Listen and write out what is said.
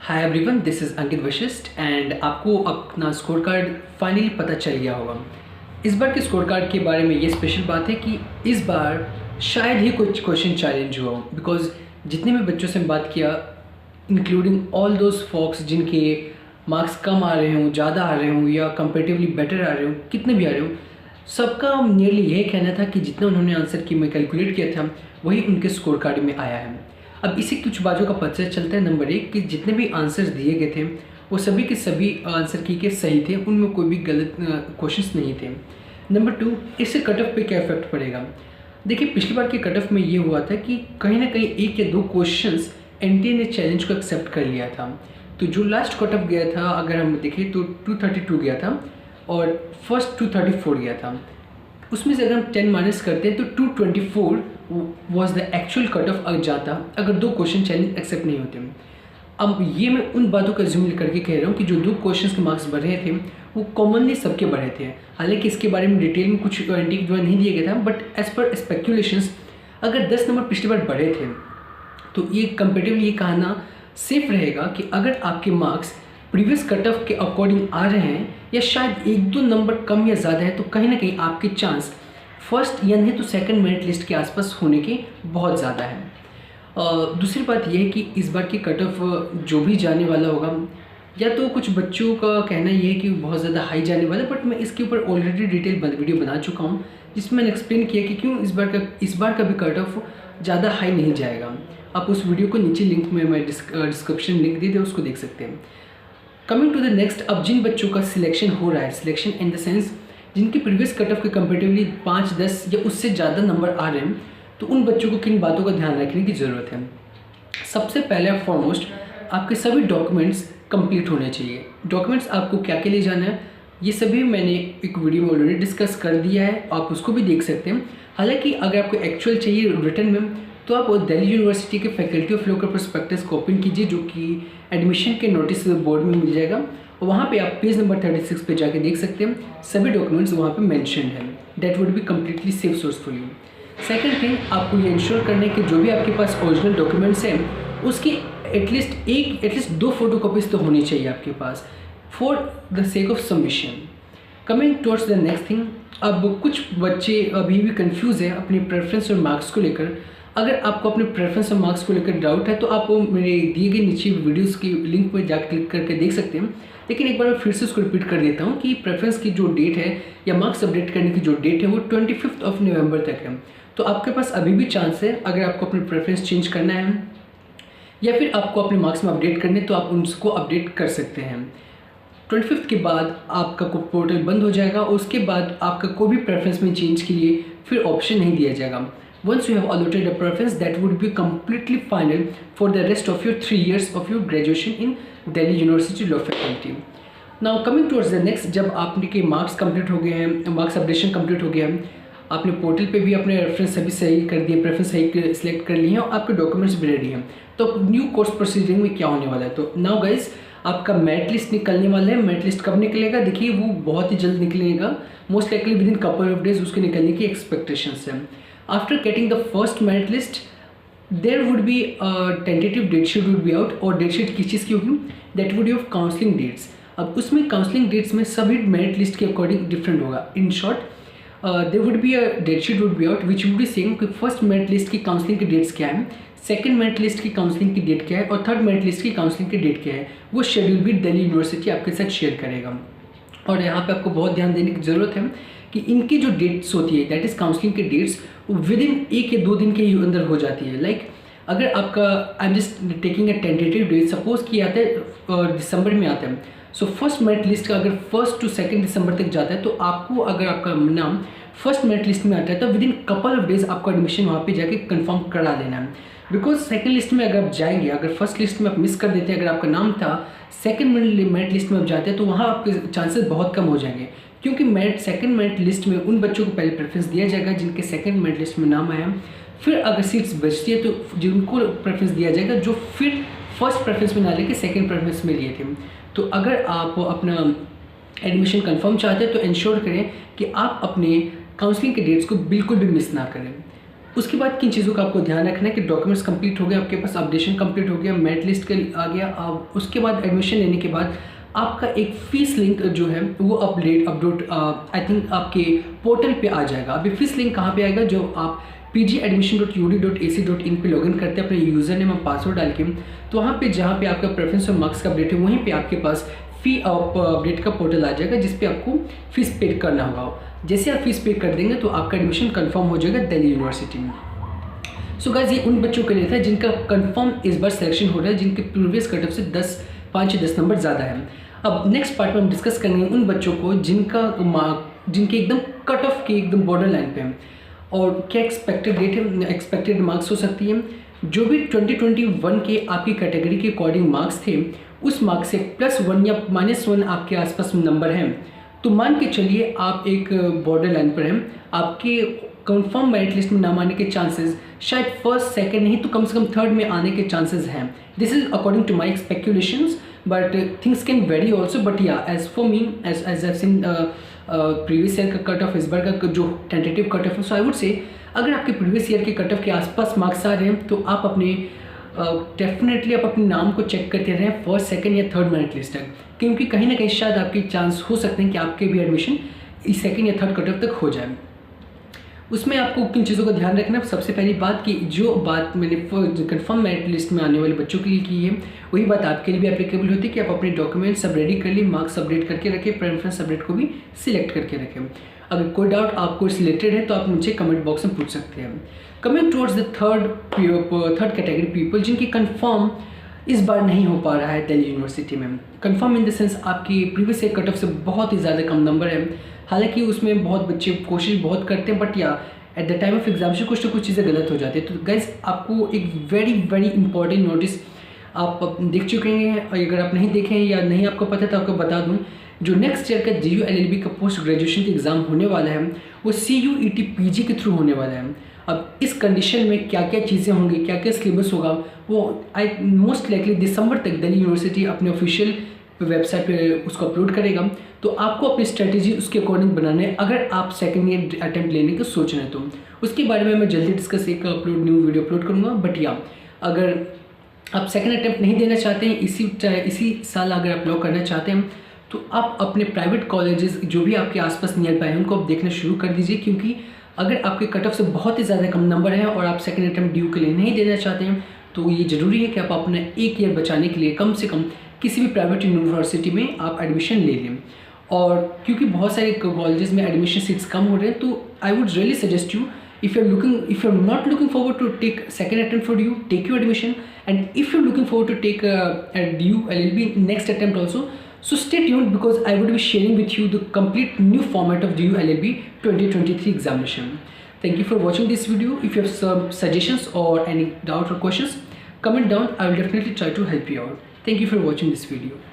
Hi everyone, this is Ankit Vashishtha and आपको अपना score card finally पता चल गया होगा। इस बार के स्कोर कार्ड के बारे में ये स्पेशल बात है कि इस बार शायद ही कुछ क्वेश्चन चैलेंज हुआ, बिकॉज जितने भी बच्चों से बात किया, इंक्लूडिंग ऑल दोज फॉक्स जिनके मार्क्स कम आ रहे हों, ज़्यादा आ रहे हों या कंपेरेटिवली बेटर आ रहे हों, कितने भी आ रहे हों, सबका नियरली यही कहना था कि जितना उन्होंने आंसर की में कैलकुलेट किया था वही उनके स्कोर कार्ड में आया है। अब इसी कुछ बातों का पता चलता है। नंबर एक कि जितने भी आंसर्स दिए गए थे वो सभी के सभी आंसर की के सही थे, उनमें कोई भी गलत क्वेश्चंस नहीं थे। नंबर टू, इससे कट ऑफ पे क्या इफेक्ट पड़ेगा। देखिए, पिछली बार के कट ऑफ में ये हुआ था कि कहीं ना कहीं एक या दो क्वेश्चंस एनटीए ने चैलेंज को एक्सेप्ट कर लिया था। तो जो लास्ट कट ऑफ गया था, अगर हम देखें तो 232 गया था और फर्स्ट 234 गया था। उसमें से अगर हम 10 माइनस करते हैं तो 224 was the actual cut off जाता अगर दो क्वेश्चन चैलेंज एक्सेप्ट नहीं होते। अब ये मैं उन बातों का जिम्मे करके कह रहा हूँ कि जो दो क्वेश्चंस के मार्क्स बढ़े थे वो कॉमनली सबके बढ़े थे। हालांकि इसके बारे में डिटेल में कुछ गारंटी जो नहीं दिया गया था, बट एज पर स्पेक्यूलेशंस अगर 10 नंबर पिछली बार बढ़े थे तो ये कंपेरेटिवली ये कहना सेफ रहेगा कि अगर आपके मार्क्स प्रीवियस कट ऑफ के अकॉर्डिंग आ रहे हैं या शायद एक दो नंबर कम या ज़्यादा है, तो कहीं ना कहीं आपके चांस फर्स्ट या नहीं तो सेकंड मेरिट लिस्ट के आसपास होने के बहुत ज़्यादा है। दूसरी बात यह है कि इस बार की कट ऑफ जो भी जाने वाला होगा, या तो कुछ बच्चों का कहना यह है कि बहुत ज़्यादा हाई जाने वाला है, बट मैं इसके ऊपर ऑलरेडी डिटेल वीडियो बना चुका हूँ जिसमें मैंने एक्सप्लेन किया कि क्यों इस बार का भी कट ऑफ ज़्यादा हाई नहीं जाएगा। आप उस वीडियो को नीचे लिंक में मैं डिस्क्रिप्शन लिंक दे दे, उसको देख सकते हैं। कमिंग टू द नेक्स्ट, अब जिन बच्चों का सिलेक्शन हो रहा है, सिलेक्शन इन द सेंस जिनकी प्रीवियस कट ऑफ के कंपेरेटिवली 5, 10 या उससे ज़्यादा नंबर आ रहे हैं, तो उन बच्चों को किन बातों का ध्यान रखने की ज़रूरत है। सबसे पहले फॉरमोस्ट आपके सभी डॉक्यूमेंट्स कंप्लीट होने चाहिए। डॉक्यूमेंट्स आपको क्या के लिए जाना है ये सभी मैंने एक वीडियो में ऑलरेडी डिस्कस कर दिया है, आप उसको भी देख सकते हैं। हालांकि अगर आपको एक्चुअल चाहिए रिटर्न में, तो आप दिल्ली यूनिवर्सिटी के फैकल्टी ऑफ लॉ का प्रोस्पेक्टस को ओपन कीजिए, जो कि एडमिशन के नोटिस बोर्ड में मिल जाएगा, और वहाँ पे आप पेज नंबर 36 पे जाके देख सकते हैं। सभी डॉक्यूमेंट्स वहाँ पे मेंशन्ड हैं। That would be completely safe source for you. Second thing, आपको ये इंश्योर करने कि जो भी आपके पास ओरिजिनल डॉक्यूमेंट्स हैं उसकी एटलीस्ट 2 फोटोकॉपीज तो होनी चाहिए आपके पास, for the sake of submission. Coming towards the next thing, अब कुछ बच्चे अभी भी कंफ्यूज है अपने प्रेफरेंस और मार्क्स को लेकर। अगर आपको अपने प्रेफरेंस और मार्क्स को लेकर डाउट है तो आप मेरे दिए गए नीचे वीडियोस की लिंक पर जाकर क्लिक करके देख सकते हैं। लेकिन एक बार मैं फिर से उसको रिपीट कर देता हूँ कि प्रेफरेंस की जो डेट है या मार्क्स अपडेट करने की जो डेट है वो 25 ऑफ नवंबर तक है। तो आपके पास अभी भी चांस है, अगर आपको अपने प्रेफरेंस चेंज करना है या फिर आपको अपने मार्क्स में अपडेट करने, तो आप उनको अपडेट कर सकते हैं। 25 के बाद आपका पोर्टल बंद हो जाएगा और उसके बाद आपका कोई भी प्रेफरेंस में चेंज के लिए फिर ऑप्शन नहीं दिया जाएगा। Once you have allotted a preference, that would be completely final for the rest of your 3 years of your graduation in Delhi University Law Faculty. Now coming towards the next, जब आपने के marks complete हो गए हैं, marks updation complete हो गया है, आपने पोर्टल पे भी अपने रेफरेंस सभी सही कर दिए, प्रेफरेंस सही सिलेक्ट कर लिए हैं और आपके डॉक्यूमेंट्स भी रेडी हैं, तो न्यू कोर्स प्रोसीडिंग में क्या होने वाला है। तो नाउ गाइज, आपका मेरिट लिस्ट निकलने वाला है। मेरिट लिस्ट कब निकलेगा? देखिए, वो बहुत ही जल्द निकलेगा, most likely with in couple of days उसके निकलने की एक्सपेक्टेशंस है। After getting the first merit list, there would be a tentative date sheet would be out, और डेट शीट किस चीज़ की होगी? That would be of counseling dates. अब उसमें काउंसलिंग डेट्स में सभी मेरिट लिस्ट के अकॉर्डिंग डिफरेंट होगा। In short, there would be a date sheet would be out which would be saying कि फर्स्ट मेरिट लिस्ट की काउंसलिंग की dates क्या है, सेकंड मेरिट लिस्ट की काउंसलिंग की डेट क्या है और थर्ड मेरिट लिस्ट की काउंसलिंग की डेट क्या है। वो शेड्यूल भी दिल्ली यूनिवर्सिटी आपके साथ शेयर करेगा। और यहाँ पे आपको बहुत ध्यान देने की ज़रूरत है कि इनकी जो डेट्स होती है, दैट इज़ काउंसलिंग की डेट्स, विद इन 1 या 2 दिन के अंदर हो जाती है। लाइक अगर आपका, I am just taking a tentative date, suppose कि आता है दिसंबर में आता है, सो फर्स्ट मेरिट लिस्ट का अगर 1 to 2 दिसंबर तक जाता है, तो आपको अगर आपका नाम फर्स्ट मेरिट लिस्ट में आता है तो with in couple of days आपको एडमिशन वहाँ पे जाके कंफर्म करा लेना है। बिकॉज सेकंड लिस्ट में अगर आप जाएंगे, अगर फर्स्ट लिस्ट में आप मिस कर देते हैं, अगर आपका नाम था सेकंड मेरिट लिस्ट में आप जाते हैं, तो वहाँ आपके चांसेस बहुत कम हो जाएंगे, क्योंकि सेकंड मेरिट लिस्ट में उन बच्चों को पहले प्रेफरेंस दिया जाएगा जिनके सेकंड मेरिट लिस्ट में नाम आया। फिर अगर सीट्स बचती है तो जिनको प्रेफरेंस दिया जाएगा जो फिर फर्स्ट प्रेफरेंस में ना लेके सेकंड प्रेफरेंस में लिए थे। तो अगर आप अपना एडमिशन कंफर्म चाहते हैं तो इंश्योर करें कि आप अपने काउंसलिंग के डेट्स को बिल्कुल भी मिस ना करें। उसके बाद किन चीज़ों का आपको ध्यान रखना है कि डॉक्यूमेंट्स कंप्लीट हो गए आपके पास, अपडेशन कंप्लीट हो गया, मेरिट लिस्ट के आ गया, अब उसके बाद एडमिशन लेने के बाद आपका एक फ़ीस लिंक जो है वो अपलोड आई थिंक आपके पोर्टल पे आ जाएगा। अभी फ़ीस लिंक कहाँ पे आएगा, जो आप pgadmission.ud.ac.in पे लॉगिन करते हैं अपने यूज़र नेम और पासवर्ड डाल के, तो वहाँ पे जहाँ पे आपका प्रेफरेंस और मार्क्स का अपडेट है वहीं पे आपके पास फ़ी अपडेट का पोर्टल आ जाएगा जिस पे आपको फ़ीस पे करना होगा। जैसे आप फीस पे कर देंगे तो आपका एडमिशन कंफर्म हो जाएगा दिल्ली यूनिवर्सिटी में। सो गाइस ये उन बच्चों के लिए था जिनका कंफर्म इस बार सिलेक्शन हो रहा है, जिनके प्रीवियस कट ऑफ से 5 या 10 नंबर ज़्यादा है। अब नेक्स्ट पार्ट में हम डिस्कस करेंगे उन बच्चों को जिनके एकदम कट ऑफ के एकदम बॉर्डर लाइन पे हैं और क्या एक्सपेक्टेड डेट है, एक्सपेक्टेड मार्क्स हो सकती है। जो भी 2021 के आपकी कैटेगरी के अकॉर्डिंग मार्क्स थे उस मार्क्स से +1 या -1 आपके आसपास नंबर हैं तो मान के चलिए आप एक बॉर्डर लाइन पर हैं, आपके कंफर्म मेरिट लिस्ट में नाम आने के चांसेस शायद फर्स्ट सेकंड नहीं तो कम से कम थर्ड में आने के चांसेस हैं। This is according to my speculations but things can vary also, but yeah as for me as I seen previous year का कट ऑफ इस बार का जो टेंटेटिव कट ऑफ है, सो आई वुड से अगर आपके प्रीवियस ईयर के cut off के आसपास मार्क्स आ रहे हैं तो आप अपने डेफिनेटली आप अपने नाम को चेक करते रहें फर्स्ट सेकंड या थर्ड मेरिट लिस्ट तक, क्योंकि कहीं ना कहीं शायद आपके चांस हो सकते हैं कि आपके भी एडमिशन इस सेकंड या थर्ड कट ऑफ तक हो जाए। उसमें आपको किन चीज़ों का ध्यान रखना है, सबसे पहली बात कि जो बात मैंने कंफर्म मेरिट लिस्ट में आने वाले बच्चों के लिए की है वही बात आपके लिए भी एप्लीकेबल होती है कि आप अपने डॉक्यूमेंट्स सब रेडी कर लिए, मार्क्स अपडेट करके रखें, प्रेफरेंस अपडेट को भी सिलेक्ट करके रखें। अगर कोई डाउट आपको रिलेटेड है तो आप मुझे कमेंट बॉक्स में पूछ सकते हैं। Coming towards the third category people जिनकी कंफर्म इस बार नहीं हो पा रहा है दिल्ली यूनिवर्सिटी में, कंफर्म इन द सेंस आपकी प्रीवियस ईयर कट ऑफ से बहुत ही ज़्यादा कम नंबर है, हालांकि उसमें बहुत बच्चे कोशिश बहुत करते हैं बट या at the time of examination कुछ ना कुछ चीज़ें गलत हो जाती है। तो गाइज आपको एक वेरी वेरी इंपॉर्टेंट नोटिस आप देख चुके हैं, और अगर आप नहीं देखें या नहीं आपको पता तो आपको बता दूं, जो नेक्स्ट ईयर का DU LLB का पोस्ट ग्रेजुएशन का एग्ज़ाम होने वाला है वो CUET PG के थ्रू होने वाला है। अब इस कंडीशन में क्या क्या चीज़ें होंगी, क्या क्या सिलेबस होगा, वो आई मोस्ट लाइकली दिसंबर तक दिल्ली यूनिवर्सिटी अपने ऑफिशियल वेबसाइट पे उसको अपलोड करेगा। तो आपको अपनी स्ट्रेटेजी उसके अकॉर्डिंग बनाना है अगर आप सेकंड ईयर अटैम्प्ट लेने का सोच रहे हैं तो। उसके बारे में मैं जल्दी डिस्कस एक न्यू वीडियो अपलोड करूँगा। बट या अगर आप सेकंड अटैम्प्ट नहीं देना चाहते हैं, इसी साल अगर आप लॉ करना चाहते हैं तो आप अपने प्राइवेट कॉलेजेस जो भी आपके आसपास नियर बाय हैं उनको आप देखना शुरू कर दीजिए, क्योंकि अगर आपके कट ऑफ से बहुत ही ज़्यादा कम नंबर है और आप सेकंड अटैम्प्ट DU के लिए नहीं देना चाहते हैं तो ये ज़रूरी है कि आप अपना एक ईयर बचाने के लिए कम से कम किसी भी प्राइवेट यूनिवर्सिटी में आप एडमिशन ले लें। और क्योंकि बहुत सारे कॉलेजेस में एडमिशन सीट्स कम हो रहे हैं तो I would really suggest you if you're not looking forward to take second attempt for DU, take your admission, and if you're looking forward to take a DU LLB next attempt also, so stay tuned because I would be sharing with you the complete new format of DU LLB 2023 examination. Thank you for watching this video. If you have some suggestions or any doubt or questions, comment down. I will definitely try to help you out. Thank you for watching this video.